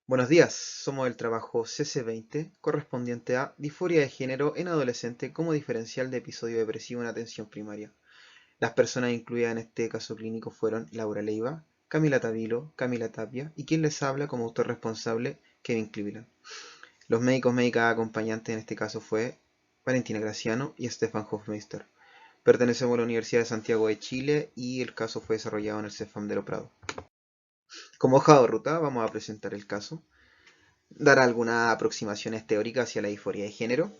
Buenos días, somos del trabajo CC20 correspondiente a disforia de género en adolescente como diferencial de episodio depresivo en atención primaria. Las personas incluidas en este caso clínico fueron Laura Leiva, Camila Tavilo, Camila Tapia y quien les habla como autor responsable, Kevin Cleveland. Los médicas acompañantes en este caso fue Valentina Graciano y Stefan Hofmeister. Pertenecemos a la Universidad de Santiago de Chile y el caso fue desarrollado en el CEFAM de Lo Prado. Como hoja de ruta vamos a presentar el caso, dar algunas aproximaciones teóricas hacia la disforia de género,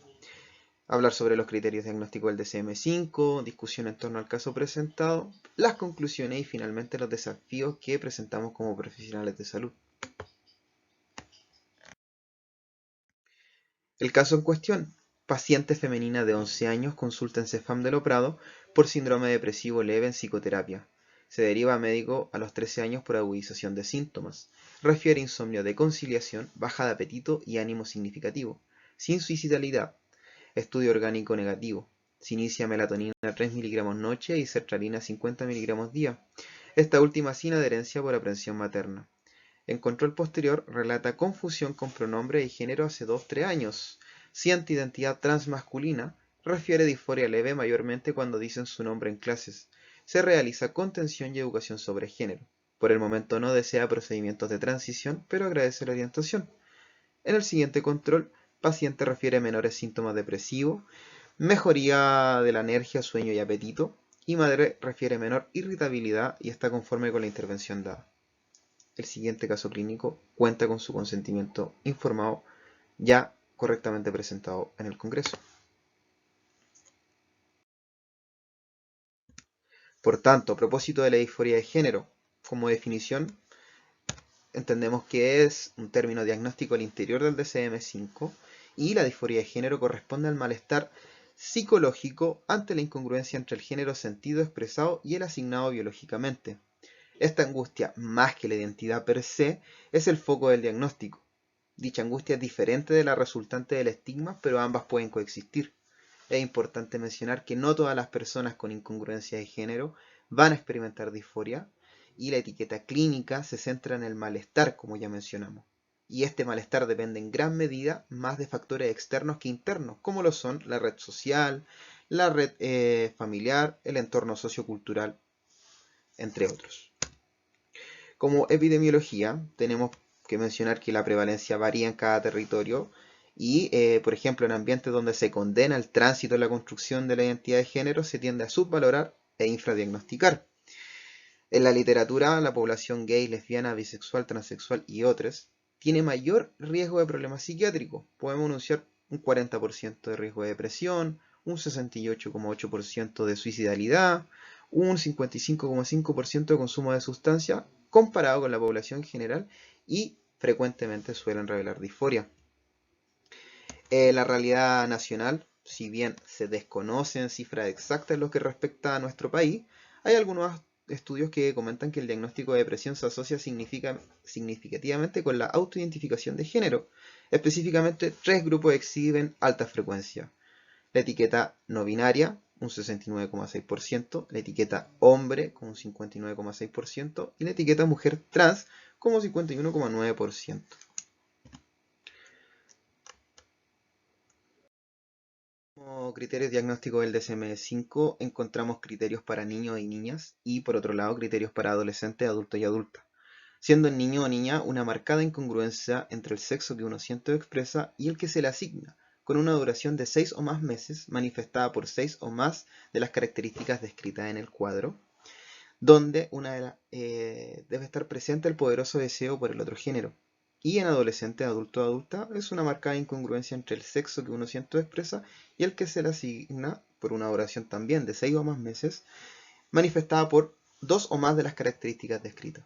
hablar sobre los criterios diagnósticos del DSM-5, discusión en torno al caso presentado, las conclusiones y finalmente los desafíos que presentamos como profesionales de salud. El caso en cuestión: paciente femenina de 11 años consulta en CEFAM de Lo Prado por síndrome depresivo leve en psicoterapia. Se deriva a médico a los 13 años por agudización de síntomas. Refiere insomnio de conciliación, baja de apetito y ánimo significativo, sin suicidalidad. Estudio orgánico negativo. Se inicia melatonina 3 mg noche y sertralina 50 mg día. Esta última sin adherencia por aprensión materna. En control posterior relata confusión con pronombre y género hace 2-3 años. Siente identidad transmasculina. Refiere disforia leve mayormente cuando dicen su nombre en clases. Se realiza contención y educación sobre género. Por el momento no desea procedimientos de transición, pero agradece la orientación. En el siguiente control, paciente refiere menores síntomas depresivos, mejoría de la energía, sueño y apetito, y madre refiere menor irritabilidad y está conforme con la intervención dada. El siguiente caso clínico cuenta con su consentimiento informado ya correctamente presentado en el Congreso. Por tanto, a propósito de la disforia de género, como definición, entendemos que es un término diagnóstico al interior del DSM-5 y la disforia de género corresponde al malestar psicológico ante la incongruencia entre el género sentido expresado y el asignado biológicamente. Esta angustia, más que la identidad per se, es el foco del diagnóstico. Dicha angustia es diferente de la resultante del estigma, pero ambas pueden coexistir. Es importante mencionar que no todas las personas con incongruencia de género van a experimentar disforia, y la etiqueta clínica se centra en el malestar, como ya mencionamos. Y este malestar depende en gran medida más de factores externos que internos, como lo son la red social, la red familiar, el entorno sociocultural, entre otros. Como epidemiología, tenemos que mencionar que la prevalencia varía en cada territorio y, por ejemplo, en ambientes donde se condena el tránsito en la construcción de la identidad de género, se tiende a subvalorar e infradiagnosticar. En la literatura, la población gay, lesbiana, bisexual, transexual y otros tiene mayor riesgo de problemas psiquiátricos. Podemos anunciar un 40% de riesgo de depresión, un 68,8% de suicidalidad, un 55,5% de consumo de sustancias, comparado con la población general, y frecuentemente suelen revelar disforia. La realidad nacional, si bien se desconocen cifras exactas en lo que respecta a nuestro país, hay algunos estudios que comentan que el diagnóstico de depresión se asocia significativamente con la autoidentificación de género. Específicamente, 3 grupos exhiben alta frecuencia: la etiqueta no binaria, un 69,6%, la etiqueta hombre, con un 59,6%, y la etiqueta mujer trans, como 51,9%. Como criterios diagnósticos del DSM-5 encontramos criterios para niños y niñas y, por otro lado, criterios para adolescentes, adultos y adultas, siendo en niño o niña una marcada incongruencia entre el sexo que uno siente o expresa y el que se le asigna, con una duración de 6 o más meses manifestada por 6 o más de las características descritas en el cuadro, donde debe estar presente el poderoso deseo por el otro género. Y en adolescente, adulto o adulta es una marcada incongruencia entre el sexo que uno siente o expresa y el que se le asigna, por una duración también de 6 o más meses, manifestada por 2 o más de las características descritas.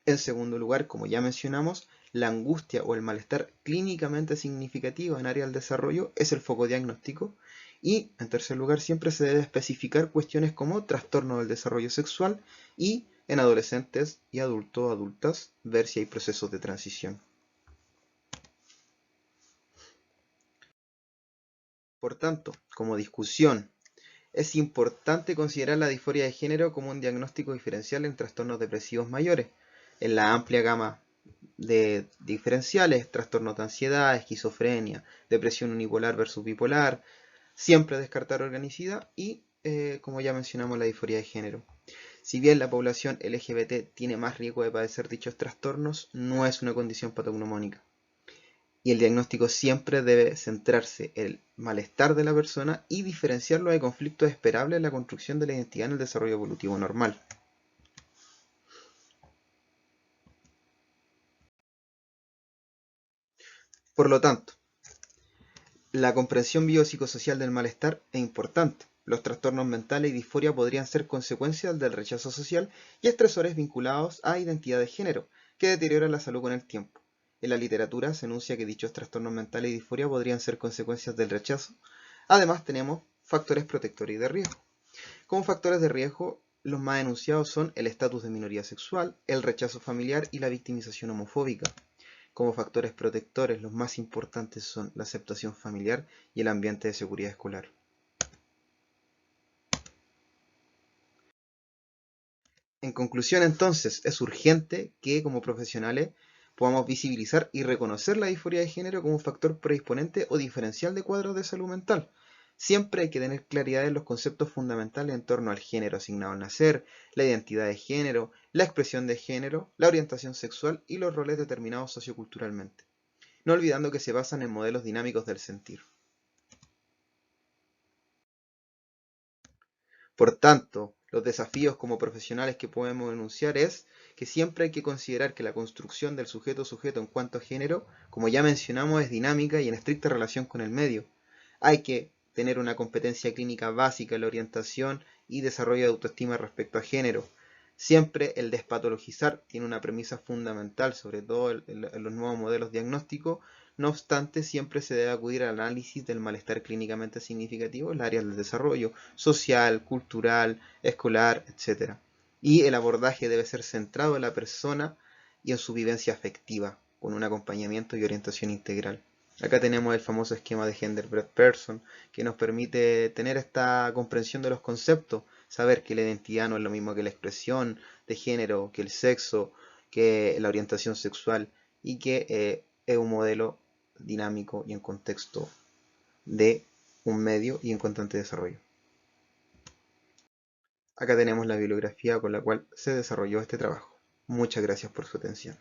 En segundo lugar, como ya mencionamos, la angustia o el malestar clínicamente significativo en área del desarrollo es el foco diagnóstico. Y, en tercer lugar, siempre se debe especificar cuestiones como trastorno del desarrollo sexual y, en adolescentes y adultos o adultas, ver si hay procesos de transición. Por tanto, como discusión, es importante considerar la disforia de género como un diagnóstico diferencial en trastornos depresivos mayores, en la amplia gama de diferenciales, trastornos de ansiedad, esquizofrenia, depresión unipolar versus bipolar, siempre descartar organicidad y, como ya mencionamos, la disforia de género. Si bien la población LGBT tiene más riesgo de padecer dichos trastornos, no es una condición patognomónica. Y el diagnóstico siempre debe centrarse en el malestar de la persona y diferenciarlo de conflictos esperables en la construcción de la identidad en el desarrollo evolutivo normal. Por lo tanto, la comprensión biopsicosocial del malestar es importante. Los trastornos mentales y disforia podrían ser consecuencias del rechazo social y estresores vinculados a identidad de género, que deterioran la salud con el tiempo. En la literatura se enuncia que dichos trastornos mentales y disforia podrían ser consecuencias del rechazo. Además, tenemos factores protectores y de riesgo. Como factores de riesgo, los más enunciados son el estatus de minoría sexual, el rechazo familiar y la victimización homofóbica. Como factores protectores, los más importantes son la aceptación familiar y el ambiente de seguridad escolar. En conclusión, entonces, es urgente que como profesionales podamos visibilizar y reconocer la disforia de género como un factor predisponente o diferencial de cuadros de salud mental. Siempre hay que tener claridad en los conceptos fundamentales en torno al género asignado al nacer, la identidad de género, la expresión de género, la orientación sexual y los roles determinados socioculturalmente, no olvidando que se basan en modelos dinámicos del sentir. Por tanto, los desafíos como profesionales que podemos enunciar es que siempre hay que considerar que la construcción del sujeto-sujeto en cuanto a género, como ya mencionamos, es dinámica y en estricta relación con el medio. Hay que tener una competencia clínica básica en la orientación y desarrollo de autoestima respecto a género. Siempre el despatologizar tiene una premisa fundamental, sobre todo en los nuevos modelos diagnósticos. No obstante, siempre se debe acudir al análisis del malestar clínicamente significativo en las áreas del desarrollo social, cultural, escolar, etc. Y el abordaje debe ser centrado en la persona y en su vivencia afectiva, con un acompañamiento y orientación integral. Acá tenemos el famoso esquema de Gender Bread Person, que nos permite tener esta comprensión de los conceptos, saber que la identidad no es lo mismo que la expresión de género, que el sexo, que la orientación sexual, y que es un modelo dinámico y en contexto de un medio y en constante desarrollo. Acá tenemos la bibliografía con la cual se desarrolló este trabajo. Muchas gracias por su atención.